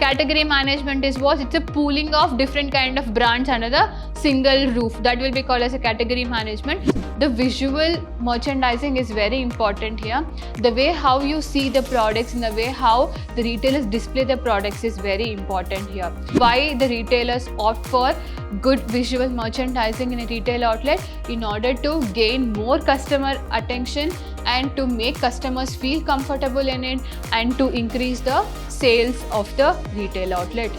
Category management is what? It's a pooling of different kind of brands under the single roof. That will be called as a category management. The visual merchandising is very important here. The way how you see the products and the way how the retailers display the products is very important here. Why the retailers opt for good visual merchandising in a retail outlet? In order to gain more customer attention and to make customers feel comfortable in it and to increase the sales of the retail outlet.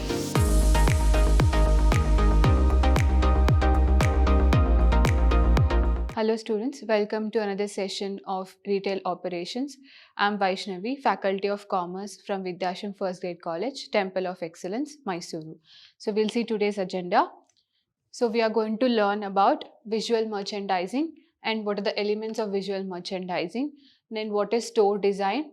Hello students, welcome to another session of Retail Operations. I'm Vaishnavi, Faculty of Commerce from Vidhyaashram First Grade College, Temple of Excellence, MYSURU. So we'll see today's agenda. So we are going to learn about visual merchandising and what are the elements of visual merchandising, then what is store design,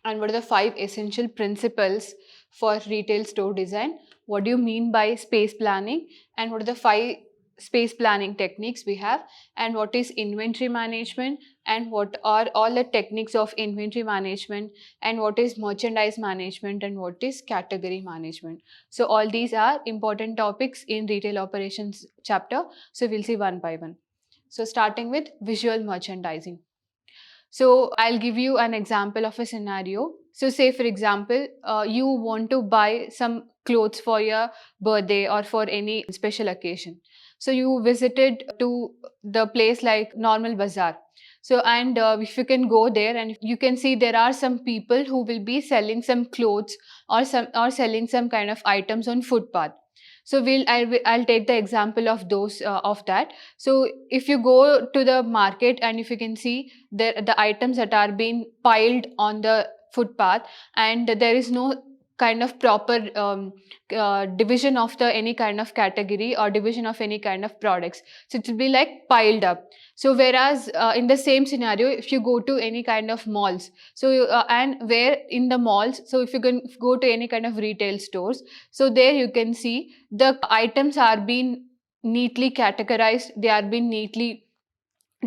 and what are the 5 essential principles for retail store design. What do you mean by space planning, and what are the 5 space planning techniques we have, and what is inventory management, and what are all the techniques of inventory management, and what is merchandise management, and what is category management. So all these are important topics in retail operations chapter. So we'll see one by one. So starting with visual merchandising. So I'll give you an example of a scenario. So say for example, you want to buy some clothes for your birthday or for any special occasion. So you visited to the place like normal bazaar. So and if you can go there and you can see there are some people who will be selling some clothes or selling some kind of items on footpath. So I'll take the example of those of that. So if you go to the market and if you can see the items that are being piled on the footpath and there is no kind of proper division of the any kind of category or division of any kind of products, so it will be like piled up. So whereas in the same scenario, if you go to any kind of malls, so and where in the malls, so if you can go to any kind of retail stores, so there you can see the items are being neatly categorized, they are being neatly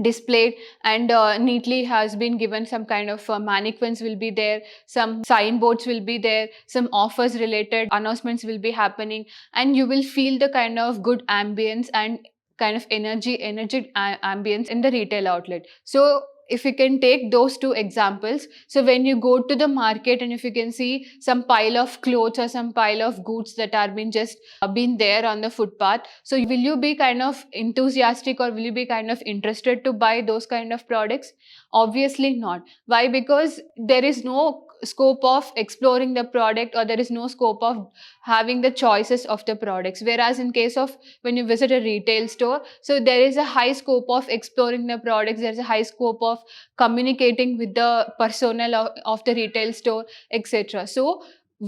displayed and neatly has been given. Some kind of mannequins will be there, some signboards will be there, some offers related announcements will be happening, and you will feel the kind of good ambience and kind of energetic ambience in the retail outlet. So if you can take those 2 examples, so when you go to the market and if you can see some pile of clothes or some pile of goods that are been just been there on the footpath, so will you be kind of enthusiastic or will you be kind of interested to buy those kind of products? Obviously not. Why? Because there is no scope of exploring the product or there is no scope of having the choices of the products. Whereas in case of when you visit a retail store, so there is a high scope of exploring the products, there's a high scope of communicating with the personnel of the retail store, etc. So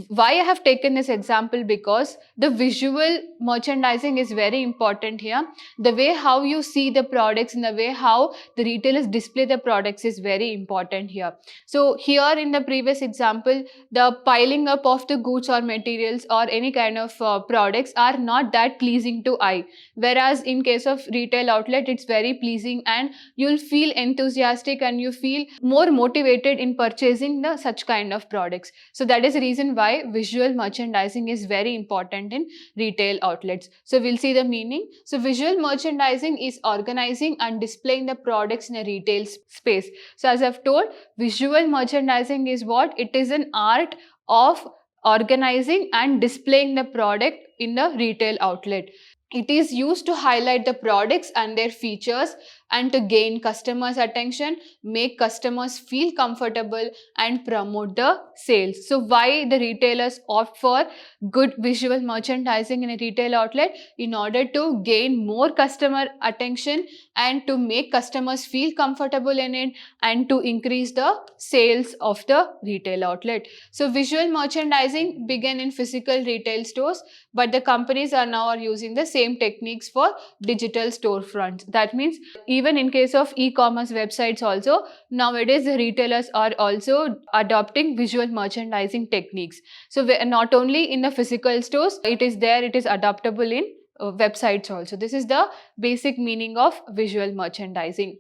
why I have taken this example? Because the visual merchandising is very important here. The way how you see the products and the way how the retailers display the products is very important here. So here in the previous example, the piling up of the goods or materials or any kind of products are not that pleasing to eye. Whereas in case of retail outlet, it's very pleasing and you'll feel enthusiastic and you feel more motivated in purchasing the such kind of products. So that is the reason why visual merchandising is very important in retail outlets. So we'll see the meaning. So visual merchandising is organizing and displaying the products in a retail space. So as I've told, visual merchandising is what? It is an art of organizing and displaying the product in the retail outlet. It is used to highlight the products and their features and to gain customers' attention, make customers feel comfortable and promote the sales. So why the retailers opt for good visual merchandising in a retail outlet? In order to gain more customer attention and to make customers feel comfortable in it and to increase the sales of the retail outlet. So visual merchandising began in physical retail stores, but the companies are now using the same techniques for digital storefronts. That means even in case of e-commerce websites also, nowadays the retailers are also adopting visual merchandising techniques. So not only in the physical stores, it is adaptable in websites also. This is the basic meaning of visual merchandising.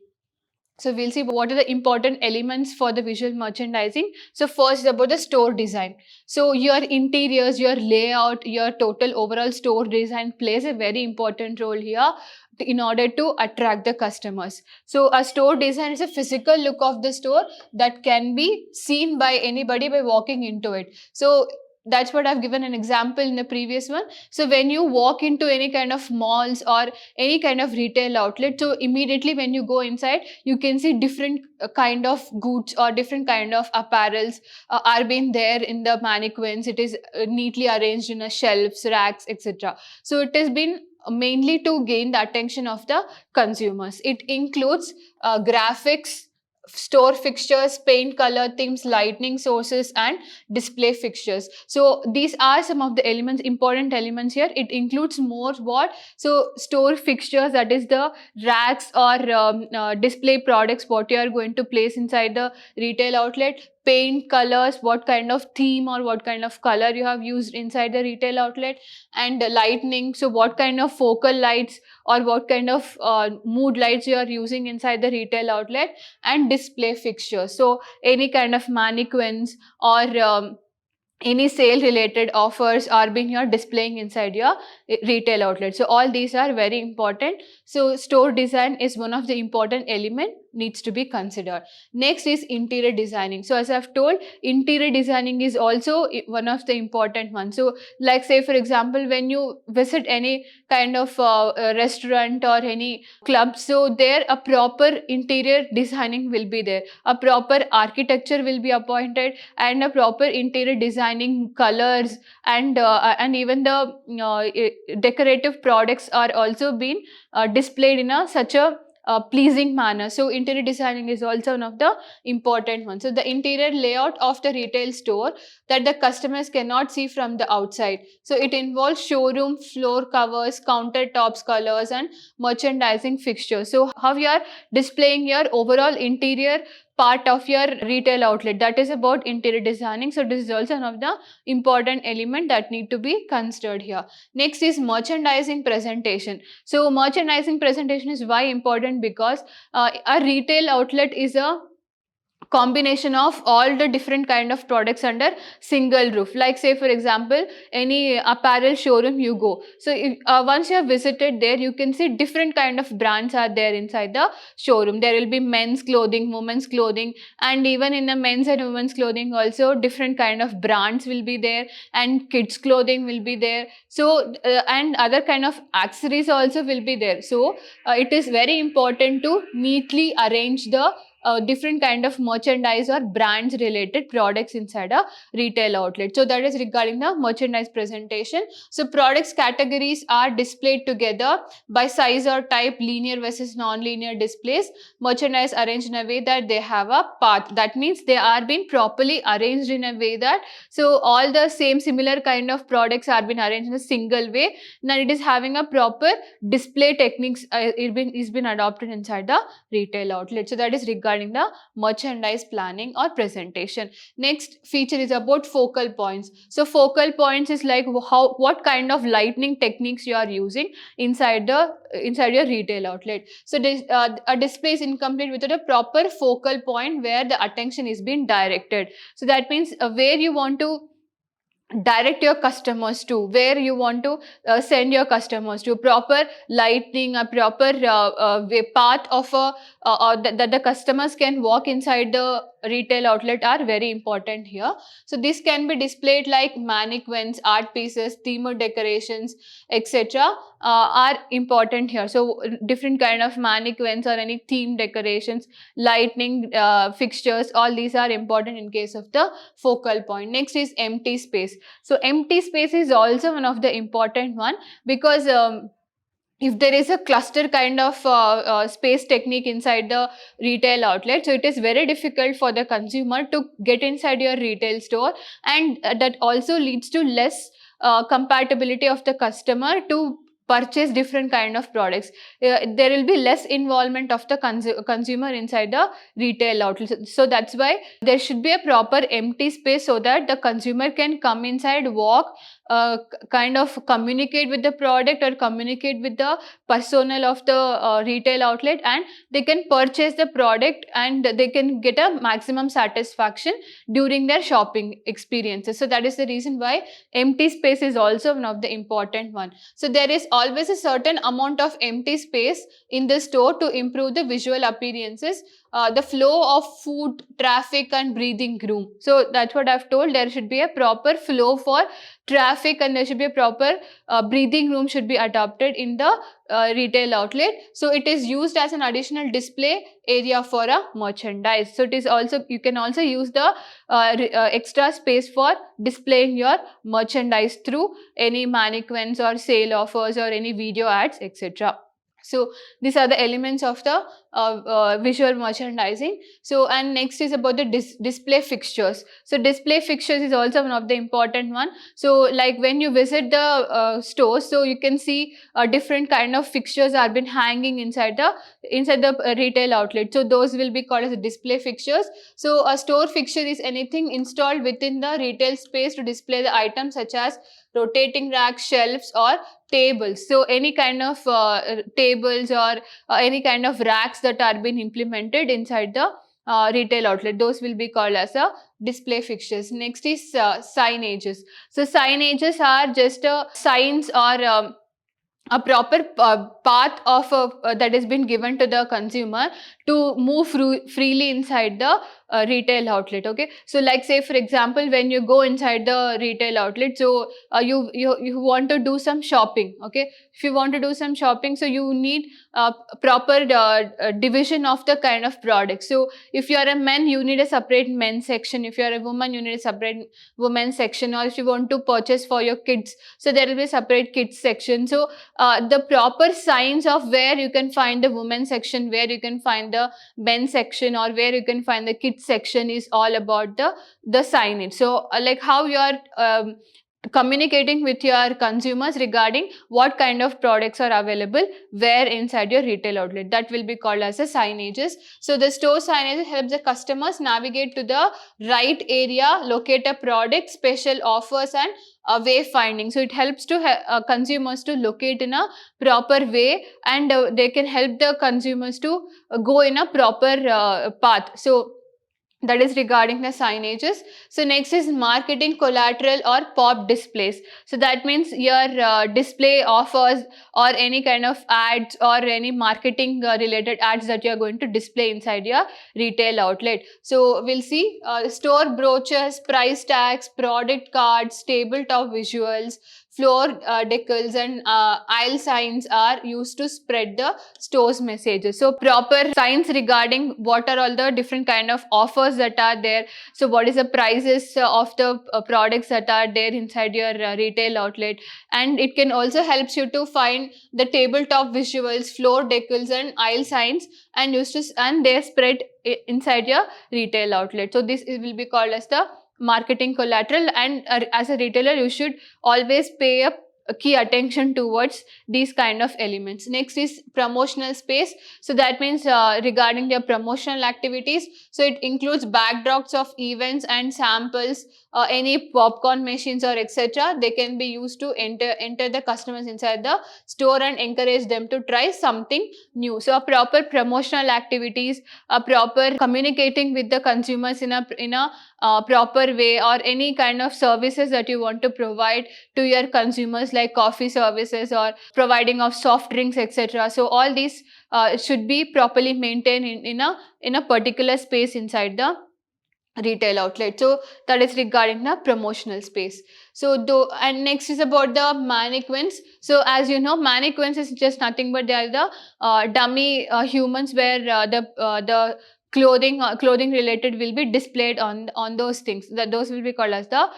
So we'll see what are the important elements for the visual merchandising. So first about the store design. So your interiors, your layout, your total overall store design plays a very important role here in order to attract the customers. So a store design is a physical look of the store that can be seen by anybody by walking into it. So that's what I've given an example in the previous one. So when you walk into any kind of malls or any kind of retail outlet, so immediately when you go inside, you can see different kind of goods or different kind of apparels are being there in the mannequins. It is neatly arranged in a shelves, racks, etc. So it has been mainly to gain the attention of the consumers. It includes graphics, store fixtures, paint color themes, lighting sources, and display fixtures. So these are some of the elements, important elements here. It includes more what? So store fixtures, that is the racks or display products what you are going to place inside the retail outlet. Paint colors, what kind of theme or what kind of color you have used inside the retail outlet. And lighting, so what kind of focal lights or what kind of mood lights you are using inside the retail outlet. And display fixtures, so any kind of mannequins or any sale related offers are being here displaying inside your retail outlet. So all these are very important. So store design is one of the important element needs to be considered. Next is interior designing. So as I've told, interior designing is also one of the important ones. So like say for example, when you visit any kind of restaurant or any club, so there a proper interior designing will be there, a proper architecture will be appointed, and a proper interior designing, colors, and even the decorative products are also being displayed in a such a pleasing manner. So interior designing is also one of the important ones. So the interior layout of the retail store that the customers cannot see from the outside. So it involves showroom floor covers, countertops, colors, and merchandising fixtures. So how you are displaying your overall interior part of your retail outlet, that is about interior designing. So this is also one of the important element that need to be considered here. Next is merchandising presentation. So merchandising presentation is why important, because a retail outlet is a combination of all the different kind of products under single roof. Like say for example, any apparel showroom you go, so if, once you have visited there, you can see different kind of brands are there inside the showroom. There will be men's clothing, women's clothing, and even in the men's and women's clothing also different kind of brands will be there, and kids clothing will be there. So and other kind of accessories also will be there. So it is very important to neatly arrange the different kind of merchandise or brands related products inside a retail outlet. So that is regarding the merchandise presentation. So products categories are displayed together by size or type, linear versus non-linear displays. Merchandise arranged in a way that they have a path. That means they are being properly arranged in a way that, so all the same similar kind of products are being arranged in a single way. Now it is having a proper display techniques is been adopted inside the retail outlet. So that is regarding the merchandise planning or presentation. Next feature is about focal points. So focal points is like what kind of lighting techniques you are using inside your retail outlet. So this a display is incomplete without a proper focal point where the attention is being directed. So that means where you want to direct your customers to, where you want to send your customers to, proper lighting, a proper way path of a that the customers can walk inside the retail outlet are very important here. So this can be displayed like mannequins, art pieces, themed decorations, etc. Are important here. So different kind of mannequins or any theme decorations, lighting fixtures, all these are important in case of the focal point. Next is empty space. So empty space is also one of the important one, because if there is a cluster kind of space technique inside the retail outlet, so it is very difficult for the consumer to get inside your retail store, and that also leads to less compatibility of the customer to purchase different kind of products. There will be less involvement of the consumer inside the retail outlet. So that's why there should be a proper empty space so that the consumer can come inside, walk, kind of communicate with the product or communicate with the personnel of the retail outlet, and they can purchase the product and they can get a maximum satisfaction during their shopping experiences. So that is the reason why empty space is also one of the important one. So there is always a certain amount of empty space in the store to improve the visual appearances, the flow of food, traffic and breathing room. So that's what I've told. There should be a proper flow for traffic and there should be a proper breathing room should be adopted in the retail outlet. So it is used as an additional display area for a merchandise. So it is also, you can also use the extra space for displaying your merchandise through any mannequins or sale offers or any video ads, etc. So these are the elements of the visual merchandising. So and next is about the display fixtures. So display fixtures is also one of the important one. So like when you visit the stores, so you can see different kind of fixtures are been hanging inside the retail outlet. So those will be called as display fixtures. So a store fixture is anything installed within the retail space to display the items such as rotating racks, shelves or tables. So any kind of tables or any kind of racks that are being implemented inside the retail outlet, those will be called as a display fixtures. Next is signages. So signages are just signs or a proper path of that has been given to the consumer to move freely inside the retail outlet. Okay, so like say for example, when you go inside the retail outlet, so you want to do some shopping. Okay, if you want to do some shopping, so you need proper division of the kind of products. So if you are a man, you need a separate men's section. If you are a woman, you need a separate women's section. Or if you want to purchase for your kids, so there will be a separate kids section. So the proper signs of where you can find the women's section, where you can find the men's section or where you can find the kids section is all about the signage. So like how you are communicating with your consumers regarding what kind of products are available where inside your retail outlet, that will be called as a signages. So the store signage helps the customers navigate to the right area, locate a product, special offers and wayfinding. So it helps to consumers to locate in a proper way, and they can help the consumers to go in a proper path. So that is regarding the signages. So next is marketing collateral or pop displays. So that means your display offers or any kind of ads or any marketing related ads that you are going to display inside your retail outlet. So we'll see store brochures, price tags, product cards, tabletop visuals, floor decals and aisle signs are used to spread the store's messages. So proper signs regarding what are all the different kind of offers that are there. So what is the prices of the products that are there inside your retail outlet, and it can also helps you to find the tabletop visuals, floor decals and aisle signs and and they're spread inside your retail outlet. So this will be called as the marketing collateral, and as a retailer you should always pay a key attention towards these kind of elements. Next is promotional space. So that means regarding their promotional activities, so it includes backdrops of events and samples, any popcorn machines or etc. They can be used to enter the customers inside the store and encourage them to try something new. So a proper promotional activities, a proper communicating with the consumers in a proper way, or any kind of services that you want to provide to your consumers like coffee services or providing of soft drinks etc. So all these should be properly maintained in a particular space inside the retail outlet. So that is regarding the promotional space. So and next is about the mannequins. So as you know, mannequins is just nothing but they are the dummy humans where the clothing related will be displayed on those things. Those will be called as the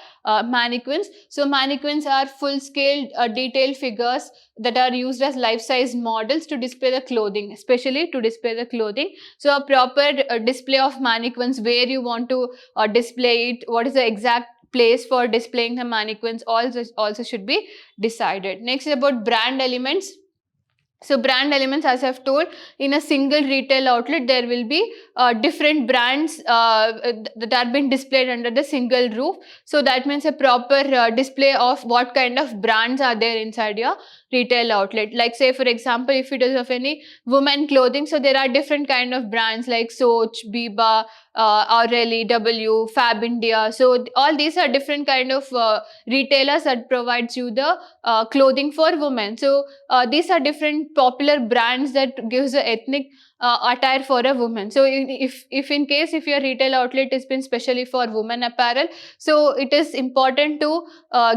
mannequins. So mannequins are full scale detailed figures that are used as life size models to display the clothing, especially to display the clothing. So a proper display of mannequins, where you want to display it, what is the exact place for displaying the mannequins also should be decided. Next is about brand elements. So brand elements, as I've told, in a single retail outlet, there will be different brands that are being displayed under the single roof. So that means a proper display of what kind of brands are there inside your retail outlet. Like say for example, if it is of any women clothing, so there are different kind of brands like Soch, Biba, Aureli, W, Fab India. So all these are different kind of retailers that provides you the clothing for women. So these are different popular brands that gives the ethnic attire for a woman. So if in case if your retail outlet has been specially for women apparel, so it is important to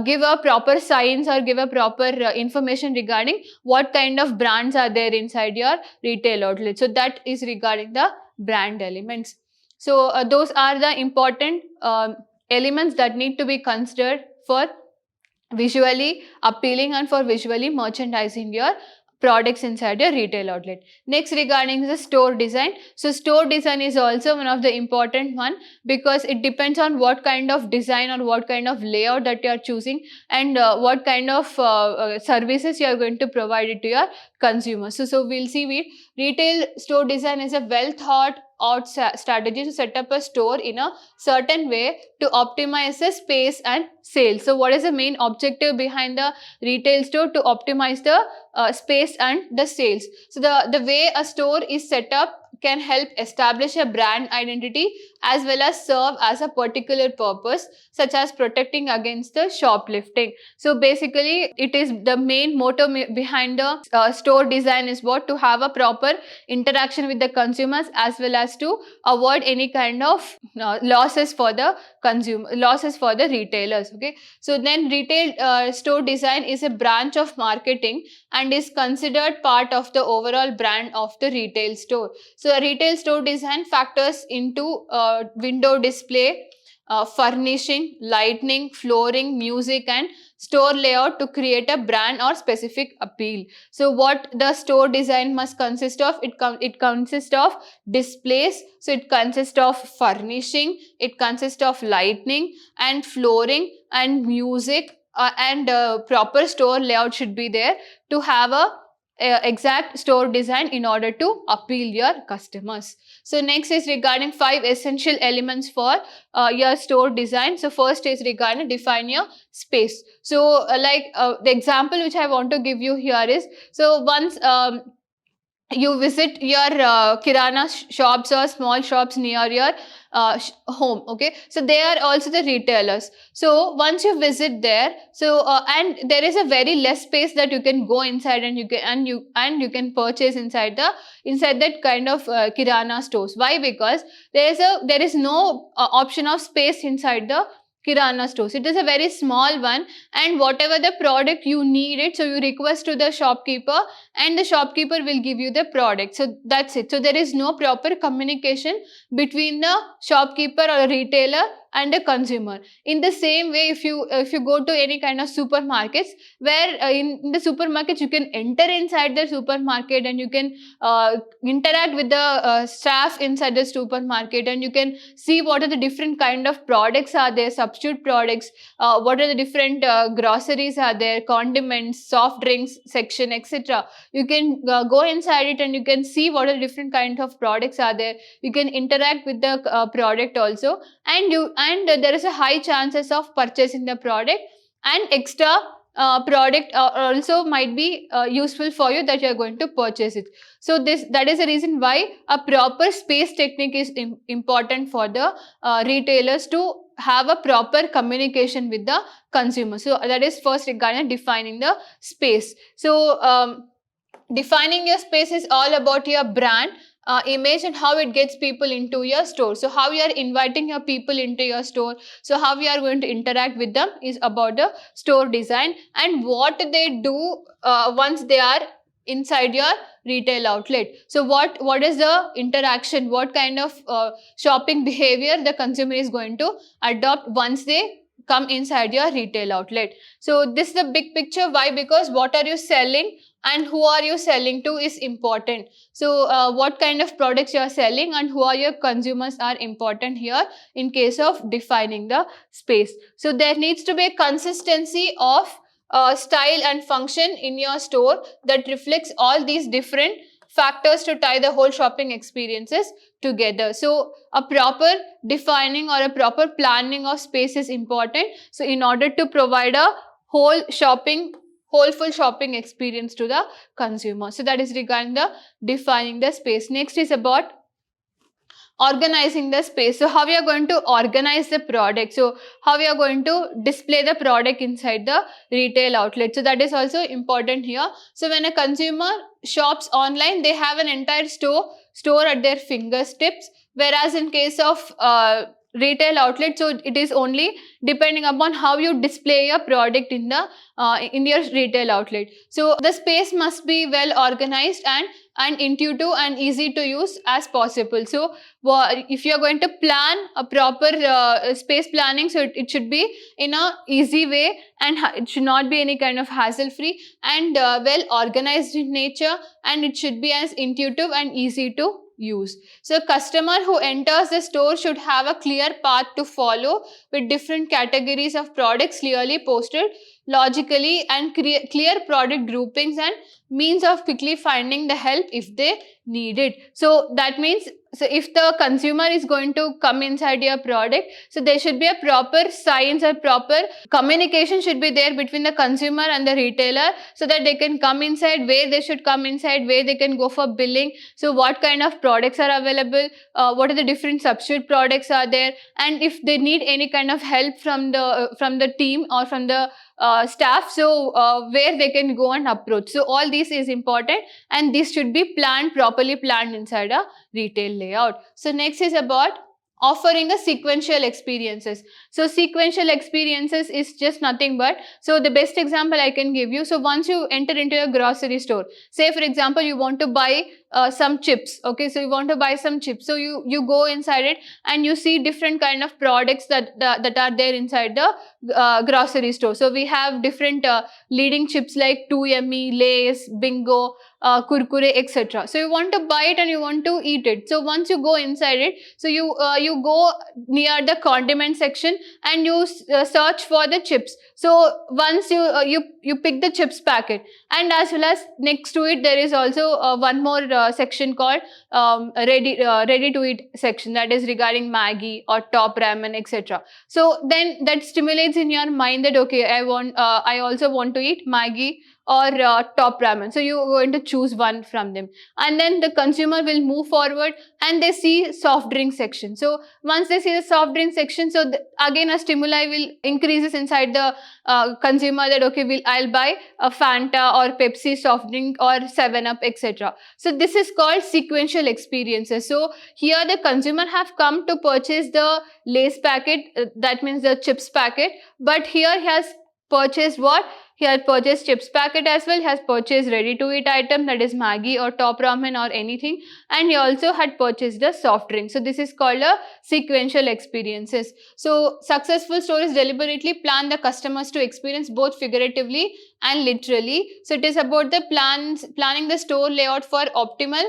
give a proper signs or give a proper information regarding what kind of brands are there inside your retail outlet. So that is regarding the brand elements. So those are the important elements that need to be considered for visually appealing and for visually merchandising your products inside your retail outlet. Next, regarding the store design. So store design is also one of the important one, because it depends on what kind of design or what kind of layout that you are choosing, and what kind of services you are going to provide it to your consumers. So we'll see retail store design is a well thought out strategy to set up a store in a certain way to optimize the space and sales. So what is the main objective behind the retail store? To optimize the space and the sales. So the way a store is set up can help establish a brand identity as well as serve as a particular purpose, such as protecting against the shoplifting. So basically it is the main motto behind the store design is what? To have a proper interaction with the consumers as well as to avoid any kind of losses for the consumer, losses for the retailers. Okay, so then retail store design is a branch of marketing and is considered part of the overall brand of the retail store. So a retail store design factors into window display, furnishing, lighting, flooring, music and store layout to create a brand or specific appeal. So what the store design must consist of? It consists of displays. So it consists of furnishing, it consists of lighting and flooring and music, and proper store layout should be there to have a exact store design in order to appeal your customers. So next is regarding 5 essential elements for your store design. So first is regarding define your space. So the example which I want to give you here is, so once you visit your kirana shops or small shops near your home. Okay, so they are also the retailers. So once you visit there, so and there is a very less space that you can go inside, and you can purchase inside that kind of kirana stores. Why? Because there is no option of space inside the kirana stores. It is a very small one, and whatever the product you need it, so you request to the shopkeeper and the shopkeeper will give you the product. So that's it. So there is no proper communication between the shopkeeper or retailer and the consumer. In the same way, if you go to any kind of supermarkets, where in the supermarkets you can enter inside the supermarket and you can interact with the staff inside the supermarket, and you can see what are the different kind of products are there, substitute products, what are the different groceries are there, condiments, soft drinks section, etc. You can go inside it and you can see what are the different kind of products are there. You can interact with the product also, and there is a high chances of purchasing the product, and extra product also might be useful for you that you are going to purchase it. So that is the reason why a proper space technique is important for the retailers to have a proper communication with the consumer. So that is first regarding defining the space. So defining your space is all about your brand image and how it gets people into your store. So how you are inviting your people into your store, so how you are going to interact with them is about the store design, and what they do once they are inside your retail outlet. So what is the interaction, what kind of shopping behavior the consumer is going to adopt once they come inside your retail outlet. So this is the big picture. Why? Because what are you selling and who are you selling to is important. So what kind of products you are selling and who are your consumers are important here in case of defining the space. So there needs to be a consistency of style and function in your store that reflects all these different factors to tie the whole shopping experiences together. So a proper defining or a proper planning of space is important. So in order to provide a whole full shopping experience to the consumer. So that is regarding the defining the space. Next is about organizing the space. So how we are going to organize the product, so how we are going to display the product inside the retail outlet. So that is also important here. So when a consumer shops online, they have an entire store at their fingertips, whereas in case of retail outlet, so it is only depending upon how you display your product in the in your retail outlet. So the space must be well organized and intuitive and easy to use as possible. So if you are going to plan a proper space planning, so it should be in a easy way, and it should not be any kind of hassle free, and well organized in nature, and it should be as intuitive and easy to use. So customer who enters the store should have a clear path to follow, with different categories of products clearly posted logically, and clear product groupings and means of quickly finding the help if they need it. So that means, so if the consumer is going to come inside your product, so there should be a proper signs or proper communication should be there between the consumer and the retailer, so that they can come inside, where they should come inside, where they can go for billing, so what kind of products are available, what are the different substitute products are there, and if they need any kind of help from the team or from the staff, so where they can go and approach. So all this is important, and this should be properly planned inside a retail layout. So next is about offering a sequential experiences. So sequential experiences is just nothing but, so the best example I can give you, so once you enter into a grocery store, say for example you want to buy some chips, okay, so you want to buy some chips, so you go inside it and you see different kind of products that are there inside the grocery store. So we have different leading chips like 2 Yummy, Lay's, Bingo, Kurkure, etc. So you want to buy it and you want to eat it. So once you go inside it, so you go near the condiment section and you search for the chips. So once you pick the chips packet, and as well as next to it there is also one more section called ready to eat section, that is regarding Maggi or Top Ramen, etc. So then that stimulates in your mind that okay, I also want to eat Maggi or Top Ramen. So you are going to choose one from them, and then the consumer will move forward and they see soft drink section. So once they see the soft drink section, so again a stimuli will increases inside the consumer that okay, I'll buy a Fanta or Pepsi soft drink or 7-Up, etc. So this is called sequential experiences. So here the consumer have come to purchase the Lay's packet, that means the chips packet, but here he has purchased what? He has purchased chips packet as well, he has purchased ready to eat item, that is Maggi or Top Ramen or anything, and he also had purchased the soft drink. So this is called a sequential experiences. So successful stores deliberately plan the customers to experience both figuratively and literally. So it is about the planning the store layout for optimal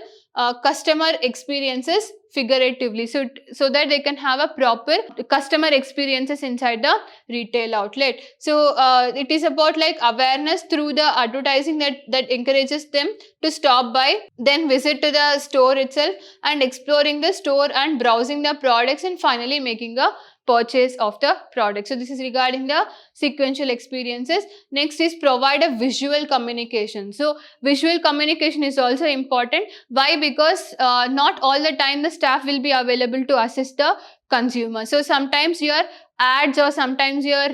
customer experiences figuratively, so that they can have a proper customer experiences inside the retail outlet. So it is about like awareness through the advertising that encourages them to stop by, then visit to the store itself and exploring the store and browsing the products, and finally making a purchase of the product. So this is regarding the sequential experiences. Next is provide a visual communication. So visual communication is also important. Why? Because not all the time the staff will be available to assist the consumer. So sometimes your ads or sometimes your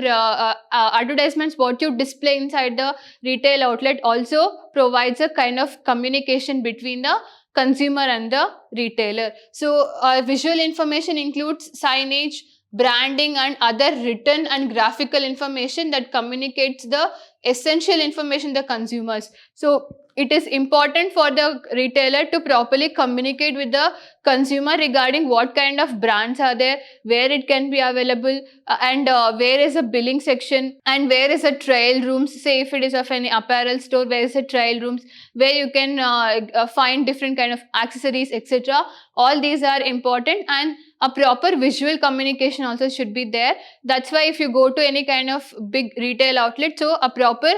advertisements what you display inside the retail outlet also provides a kind of communication between the consumer and the retailer. So visual information includes signage, branding and other written and graphical information that communicates the essential information to the consumers. So it is important for the retailer to properly communicate with the consumer regarding what kind of brands are there, where it can be available, and where is a billing section, and where is a trial rooms. Say if it is of any apparel store, where is a trial rooms where you can find different kind of accessories, etc. All these are important, and a proper visual communication also should be there. That's why if you go to any kind of big retail outlet, so a proper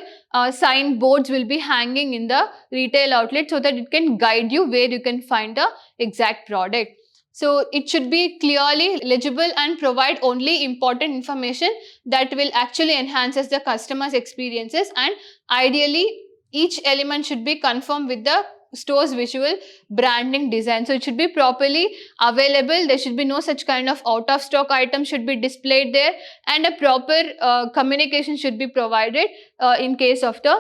sign boards will be hanging in the retail outlet so that it can guide you where you can find the exact product. So it should be clearly legible and provide only important information that will actually enhances the customer's experiences, and ideally each element should be conformed with the store's visual branding design. So it should be properly available. There should be no such kind of out of stock item should be displayed there, and a proper communication should be provided in case of the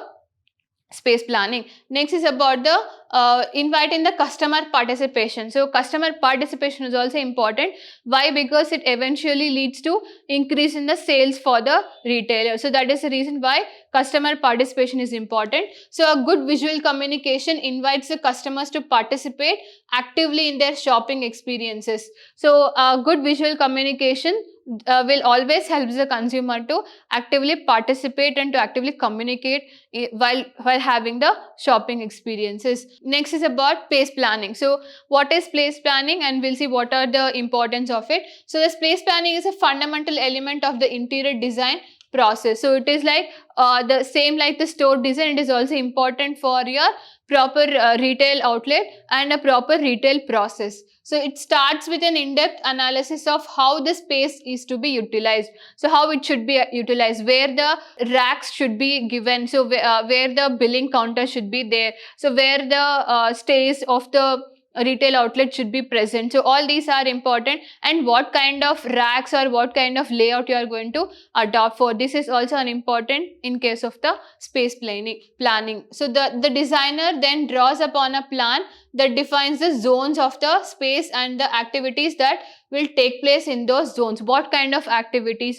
space planning. Next is about the inviting the customer participation. So customer participation is also important. Why? Because it eventually leads to increase in the sales for the retailer. So that is the reason why customer participation is important. So a good visual communication invites the customers to participate actively in their shopping experiences. So a good visual communication will always help the consumer to actively participate and to actively communicate while having the shopping experiences. Next is about space planning. So what is space planning, and we'll see what are the importance of it. So the space planning is a fundamental element of the interior design process. So it is like the same like the store design, it is also important for your proper retail outlet and a proper retail process. So it starts with an in-depth analysis of how the space is to be utilized. So how it should be utilized, where the racks should be given, so where the billing counter should be there, so where the stays of the retail outlet should be present. So all these are important, and what kind of racks or what kind of layout you are going to adopt for. This is also an important in case of the space planning. So the designer then draws upon a plan that defines the zones of the space and the activities that will take place in those zones. What kind of activities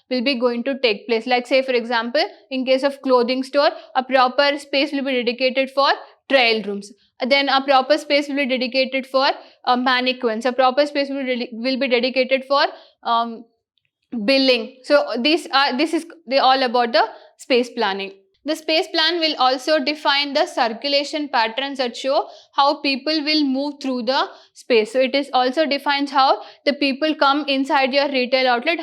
will be going to take place? Like say for example, in case of clothing store, a proper space will be dedicated for trial rooms. Then a proper space will be dedicated for mannequins. A proper space will be dedicated for billing. So this is all about the space planning. The space plan will also define the circulation patterns that show how people will move through the space. So it is also defines how the people come inside your retail outlet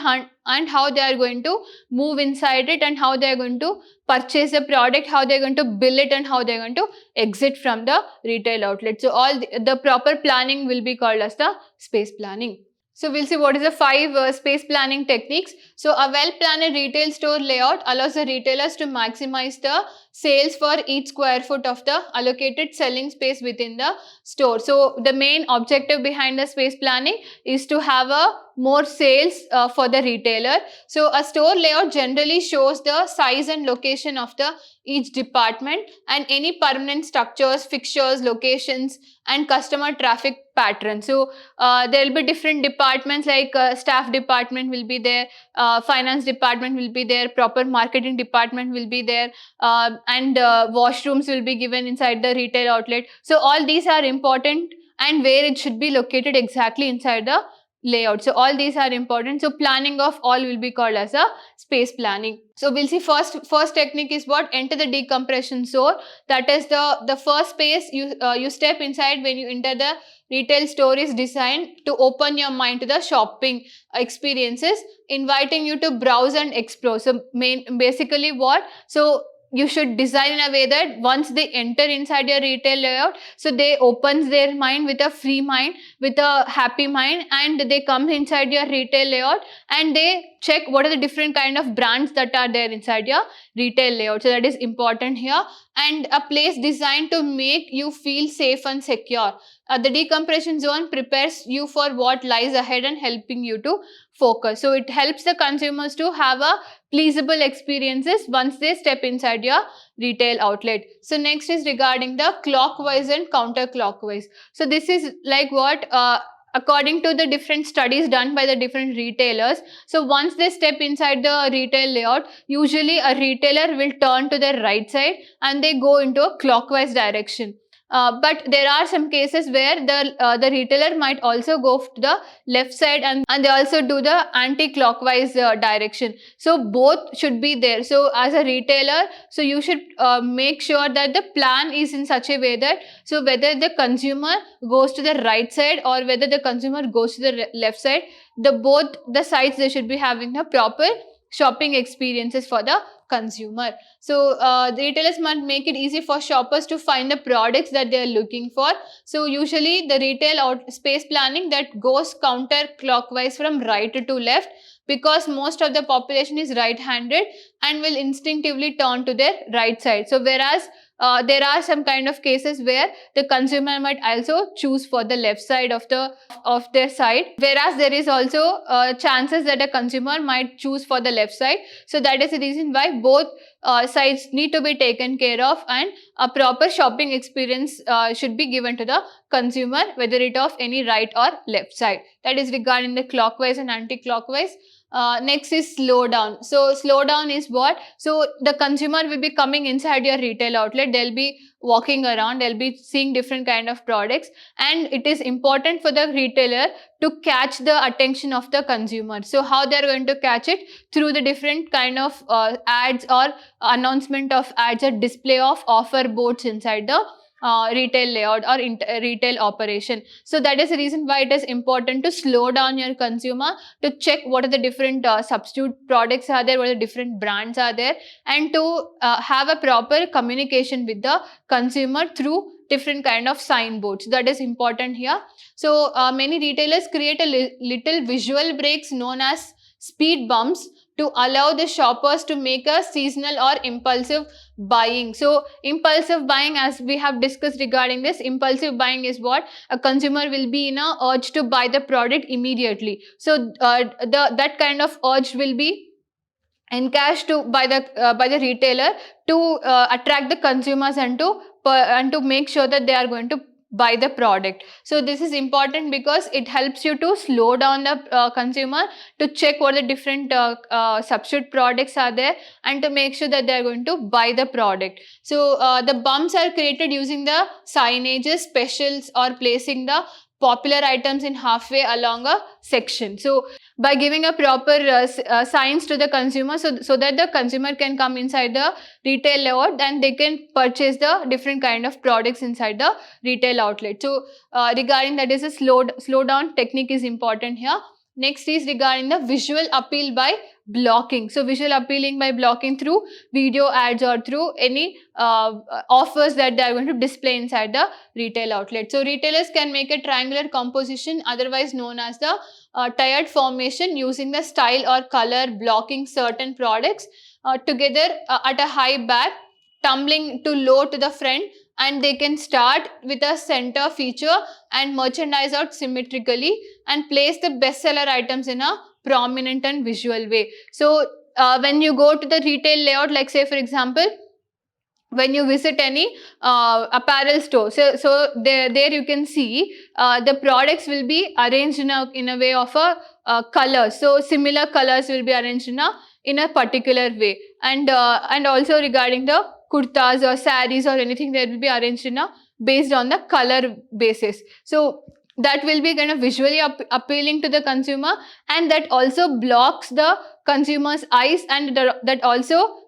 and how they are going to move inside it, and how they are going to purchase the product, how they are going to bill it, and how they are going to exit from the retail outlet. So all the proper planning will be called as the space planning. So we'll see what is the 5 space planning techniques. So a well-planned retail store layout allows the retailers to maximize the sales for each square foot of the allocated selling space within the store. So the main objective behind the space planning is to have a more sales for the retailer. So a store layout generally shows the size and location of the each department and any permanent structures, fixtures, locations, and customer traffic patterns. So there will be different departments like staff department will be there, finance department will be there, proper marketing department will be there, and washrooms will be given inside the retail outlet. So all these are important, and where it should be located exactly inside the layout. So all these are important. So planning of all will be called as a space planning. So we'll see first technique is what? Enter the decompression zone. That is the first space you step inside when you enter the retail store is designed to open your mind to the shopping experiences, inviting you to browse and explore. So basically what? So you should design in a way that once they enter inside your retail layout, so they opens their mind with a free mind, with a happy mind, and they come inside your retail layout and they check what are the different kind of brands that are there inside your retail layout. So that is important here. And a place designed to make you feel safe and secure. The decompression zone prepares you for what lies ahead and helping you to focus. So it helps the consumers to have a pleasable experiences once they step inside your retail outlet. So next is regarding the clockwise and counterclockwise. So this is like what according to the different studies done by the different retailers. So once they step inside the retail layout, usually a retailer will turn to the right side and they go into a clockwise direction. But there are some cases where the retailer might also go to the left side, and they also do the anti-clockwise direction. So both should be there. So as a retailer, so you should make sure that the plan is in such a way that, so whether the consumer goes to the right side or whether the consumer goes to the left side, both the sides, they should be having a proper shopping experiences for the consumer. So the retailers must make it easy for shoppers to find the products that they are looking for. So usually the retail space planning that goes counterclockwise from right to left, because most of the population is right-handed and will instinctively turn to their right side. So whereas there are some kind of cases where the consumer might also choose for the left side of their side, whereas there is also chances that a consumer might choose for the left side. So that is the reason why both sides need to be taken care of, and a proper shopping experience should be given to the consumer, whether it of any right or left side. That is regarding the clockwise and anti-clockwise. Next is slow down. So slow down is what? So the consumer will be coming inside your retail outlet. They'll be walking around. They'll be seeing different kind of products, and it is important for the retailer to catch the attention of the consumer. So how they're going to catch it? Through the different kind of ads or announcement of ads or display of offer boards inside the retail layout or retail operation. So that is the reason why it is important to slow down your consumer, to check what are the different substitute products are there, what are the different brands are there, and to have a proper communication with the consumer through different kind of signboards. That is important here. So many retailers create a little visual breaks known as speed bumps to allow the shoppers to make a seasonal or impulsive buying. So impulsive buying, as we have discussed regarding this, impulsive buying is what? A consumer will be in a urge to buy the product immediately. So that kind of urge will be encashed by the retailer to attract the consumers and to make sure that they are going to buy the product. So this is important because it helps you to slow down the consumer, to check what the different substitute products are there, and to make sure that they are going to buy the product. So the bumps are created using the signages, specials, or placing the popular items in halfway along a section. So by giving a proper signs to the consumer, so that the consumer can come inside the retail layout and they can purchase the different kind of products inside the retail outlet. So regarding that is a slow down technique is important here. Next is regarding the visual appeal by blocking. So visual appealing by blocking through video ads or through any offers that they are going to display inside the retail outlet. So retailers can make a triangular composition, otherwise known as the tiered formation, using the style or color blocking certain products together at a high back, tumbling to low to the front, and they can start with a center feature and merchandise out symmetrically and place the bestseller items in a prominent and visual way. So when you go to the retail layout, like say for example, when you visit any apparel store, so there you can see the products will be arranged in a way of a color. So similar colors will be arranged in a particular way, and also regarding the kurtas or saris or anything, they will be arranged based on the color basis. So that will be kind of visually appealing to the consumer, and that also blocks the consumer's eyes, and that also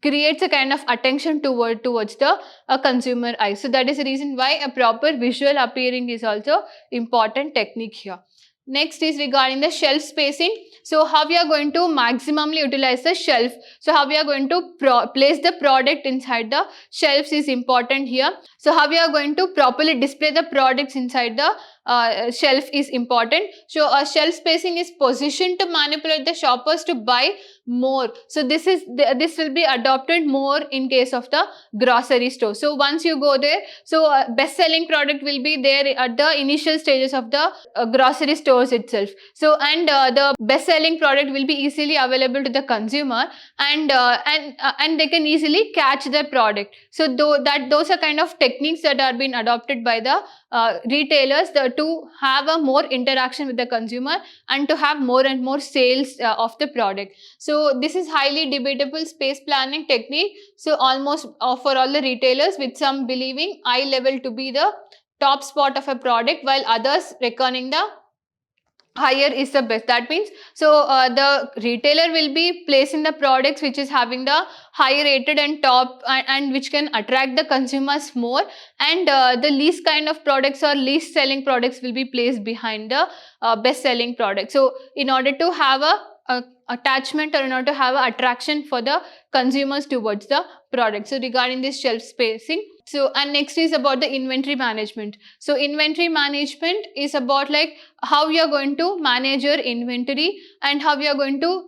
creates a kind of attention towards the consumer eye. So that is the reason why a proper visual appearing is also important technique here. Next is regarding the shelf spacing. So how we are going to maximally utilize the shelf. So how we are going to place the product inside the shelves is important here. So how we are going to properly display the products inside the shelf is important. So shelf spacing is positioned to manipulate the shoppers to buy more. So this will be adopted more in case of the grocery store. So once you go there, so best selling product will be there at the initial stages of the grocery stores itself. So and the best selling product will be easily available to the consumer, and they can easily catch the product. So those are kind of techniques that are being adopted by the retailers to have a more interaction with the consumer and to have more and more sales of the product. So this is highly debatable space planning technique. So almost for all the retailers, with some believing eye level to be the top spot of a product, while others reckoning the higher is the best. That means, so the retailer will be placing the products which is having the high rated and top and which can attract the consumers more, and the least kind of products or least selling products will be placed behind the best selling product. So in order to have a attachment, or in order to have a attraction for the consumers towards the product. So regarding this shelf spacing, so and next is about the inventory management. So inventory management is about like how you are going to manage your inventory and how you are going to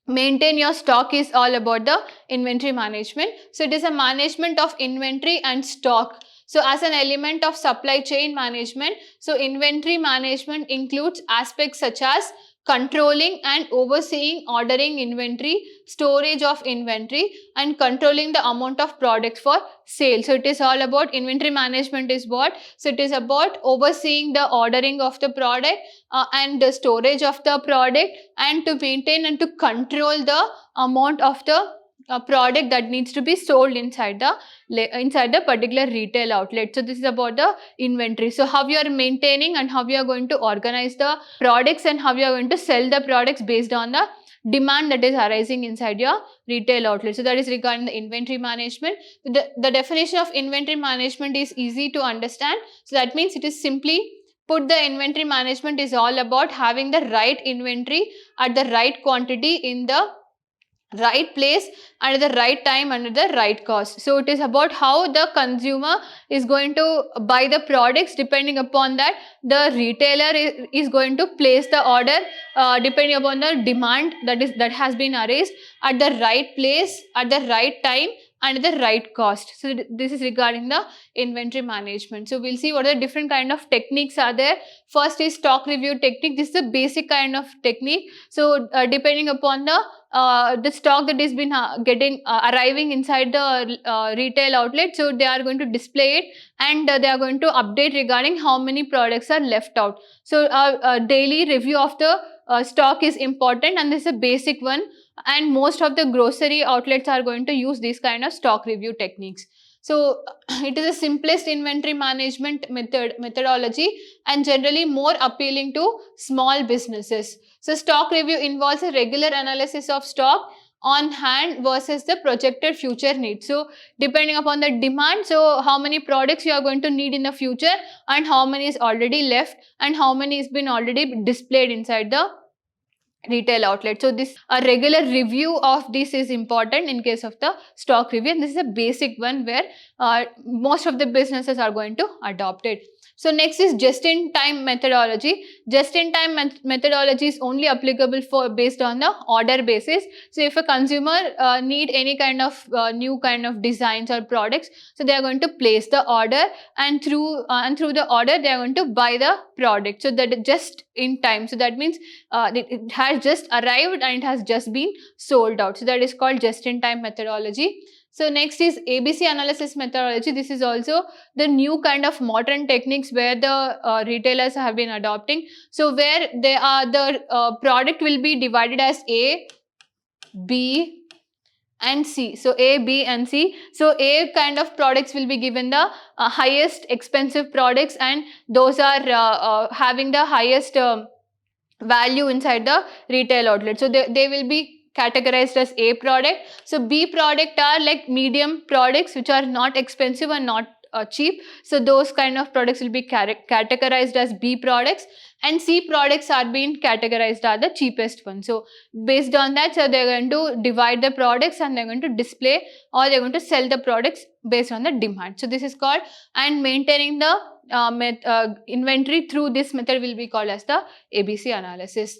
maintain your stock is all about the inventory management. So it is a management of inventory and stock. So as an element of supply chain management, so inventory management includes aspects such as controlling and overseeing ordering inventory, storage of inventory, and controlling the amount of products for sale. So it is all about inventory management is what? So it is about overseeing the ordering of the product and the storage of the product, and to maintain and to control the amount of the product that needs to be sold inside the particular retail outlet. So this is about the inventory. So how you are maintaining and how you are going to organize the products and how you are going to sell the products based on the demand that is arising inside your retail outlet. So that is regarding the inventory management. The definition of inventory management is easy to understand. So that means it is simply put, the inventory management is all about having the right inventory at the right quantity in the right place and at the right time and at the right cost. So it is about how the consumer is going to buy the products. Depending upon that, the retailer is going to place the order depending upon the demand that has been raised at the right place at the right time and at the right cost. So this is regarding the inventory management. So we'll see what are the different kind of techniques are there. First is stock review technique. This is a basic kind of technique. So depending upon the stock that is been arriving inside the retail outlet, so they are going to display it, and they are going to update regarding how many products are left out. So a daily review of the stock is important, and this is a basic one, and most of the grocery outlets are going to use this kind of stock review techniques. So it is the simplest inventory management methodology and generally more appealing to small businesses. So stock review involves a regular analysis of stock on hand versus the projected future needs. So depending upon the demand, so how many products you are going to need in the future, and how many is already left, and how many has been already displayed inside the retail outlet. So this a regular review of this is important in case of the stock review, and this is a basic one where most of the businesses are going to adopt it. So next is just-in-time methodology. Just-in-time methodology is only applicable for based on the order basis. So if a consumer need any kind of new kind of designs or products, so they are going to place the order, and through the order they are going to buy the product. So that just in time. So that means it has just arrived and it has just been sold out. So that is called just-in-time methodology. So next is ABC analysis methodology. This is also the new kind of modern techniques where the retailers have been adopting. So where they are, the product will be divided as A, B and C. So A, B and C. So A kind of products will be given the highest expensive products, and those are having the highest value inside the retail outlet. So they will be categorized as A product. So B product are like medium products which are not expensive and not cheap. So those kind of products will be categorized as B products, and C products are being categorized as the cheapest one. So based on that, so they're going to divide the products and they're going to display, or they're going to sell the products based on the demand. So this is called, and maintaining the inventory through this method will be called as the ABC analysis.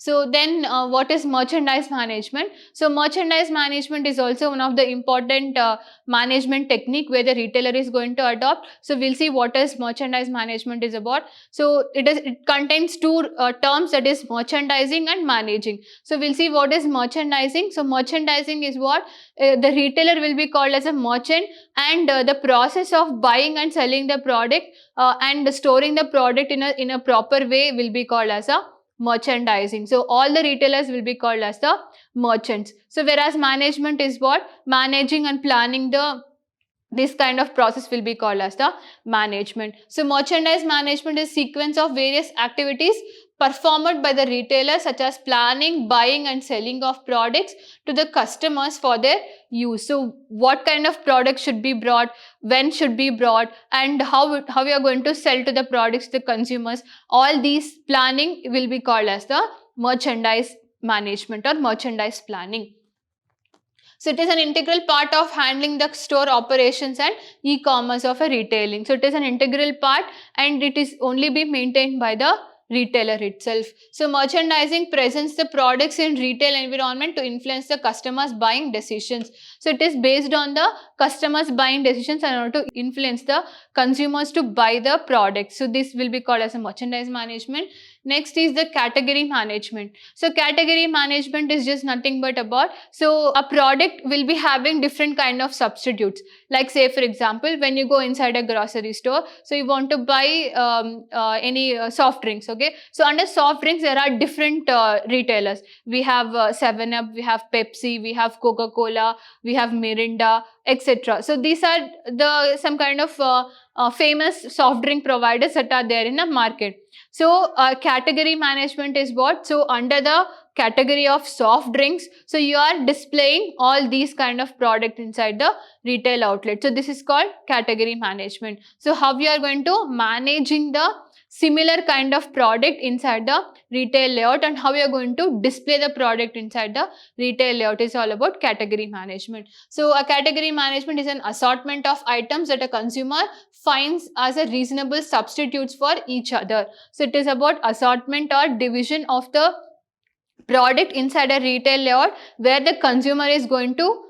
So then what is merchandise management? So merchandise management is also one of the important management technique where the retailer is going to adopt. So we'll see what is merchandise management is about. So it contains two terms, that is merchandising and managing. So we'll see what is merchandising. So merchandising is what the retailer will be called as a merchant, and the process of buying and selling the product and storing the product in a proper way will be called as a merchandising. So all the retailers will be called as the merchants. So whereas management is what? Managing and planning the this kind of process will be called as the management. So merchandise management is sequence of various activities performed by the retailer, such as planning, buying and selling of products to the customers for their use. So what kind of products should be brought, when should be brought, and how we are going to sell to the products to the consumers, all these planning will be called as the merchandise management or merchandise planning. So it is an integral part of handling the store operations and e-commerce of a retailing. So it is an integral part, and it is only be maintained by the retailer itself. So merchandising presents the products in retail environment to influence the customers' buying decisions. So it is based on the customers' buying decisions in order to influence the consumers to buy the product. So this will be called as a merchandise management. Next is the category management. So category management is just nothing but about, so a product will be having different kind of substitutes. Like say for example, when you go inside a grocery store, so you want to buy any soft drinks, okay? So under soft drinks there are different retailers. We have 7-Up, we have Pepsi, we have Coca-Cola, we have Mirinda, etc. So these are the some kind of famous soft drink providers that are there in the market. So category management is what? So under the category of soft drinks, so you are displaying all these kind of product inside the retail outlet. So this is called category management. So how you are going to managing the similar kind of product inside the retail layout, and how you are going to display the product inside the retail layout is all about category management. So a category management is an assortment of items that a consumer finds as a reasonable substitutes for each other. So it is about assortment or division of the product inside a retail layout where the consumer is going to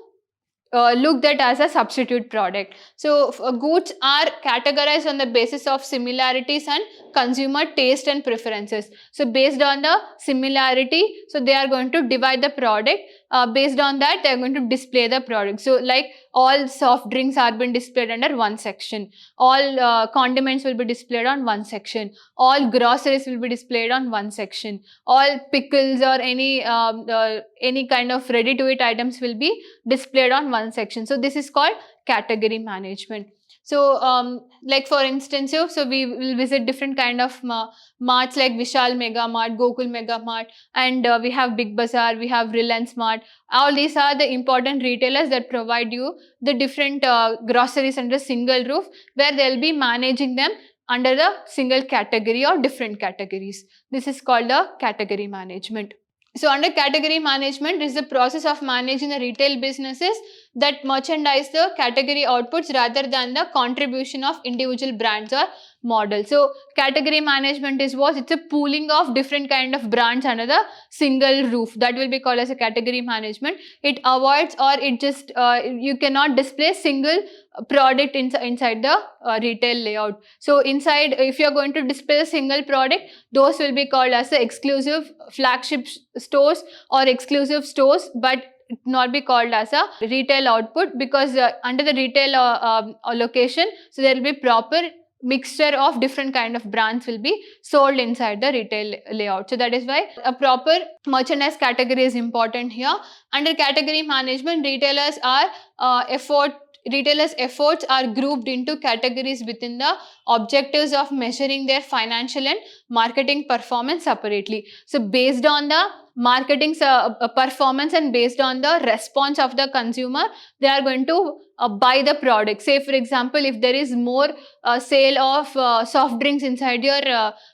look that as a substitute product. So goods are categorized on the basis of similarities and consumer taste and preferences. So based on the similarity, so they are going to divide the product. Based on that, they are going to display the product. So like all soft drinks are being displayed under one section. All condiments will be displayed on one section. All groceries will be displayed on one section. All pickles or any kind of ready to eat items will be displayed on one section. So this is called category management. So like for instance, so we will visit different kind of marts like Vishal Mega Mart, Gokul Mega Mart, and we have Big Bazaar, we have Reliance Mart. All these are the important retailers that provide you the different groceries under a single roof, where they'll be managing them under the single category or different categories. This is called the category management. So under category management is the process of managing the retail businesses that merchandise the category outputs rather than the contribution of individual brands or models. So category management is what? It's a pooling of different kind of brands under the single roof. That will be called as a category management. It avoids, or it just you cannot display single product inside the retail layout. So inside, if you are going to display a single product, those will be called as the exclusive flagship stores or exclusive stores, but not be called as a retail output, because under the retail location, so there will be proper mixture of different kind of brands will be sold inside the retail layout. So that is why a proper merchandise category is important here. Under category management, retailers' efforts are grouped into categories within the objectives of measuring their financial and marketing performance separately. So based on the marketing performance and based on the response of the consumer, they are going to buy the product. Say for example, if there is more sale of soft drinks inside your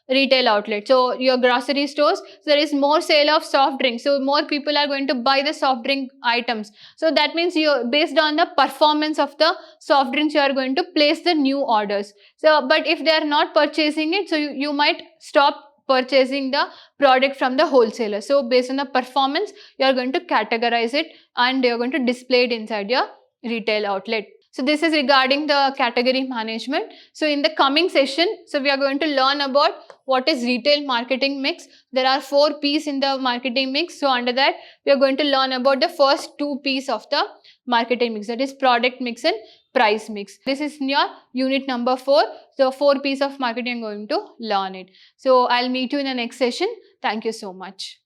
retail outlet, so your grocery stores, so there is more sale of soft drinks, so more people are going to buy the soft drink items. So that means you, based on the performance of the soft drinks, you are going to place the new orders. So but if they are not purchasing it, so you might stop purchasing the product from the wholesaler. So based on the performance, you are going to categorize it and you are going to display it inside your retail outlet. So this is regarding the category management. So in the coming session, so we are going to learn about what is retail marketing mix. There are 4 P's in the marketing mix. So under that, we are going to learn about the first 2 P's of the marketing mix, that is product mix and price mix. This is in your unit number 4. So 4 P's of marketing, I'm going to learn it. So I'll meet you in the next session. Thank you so much.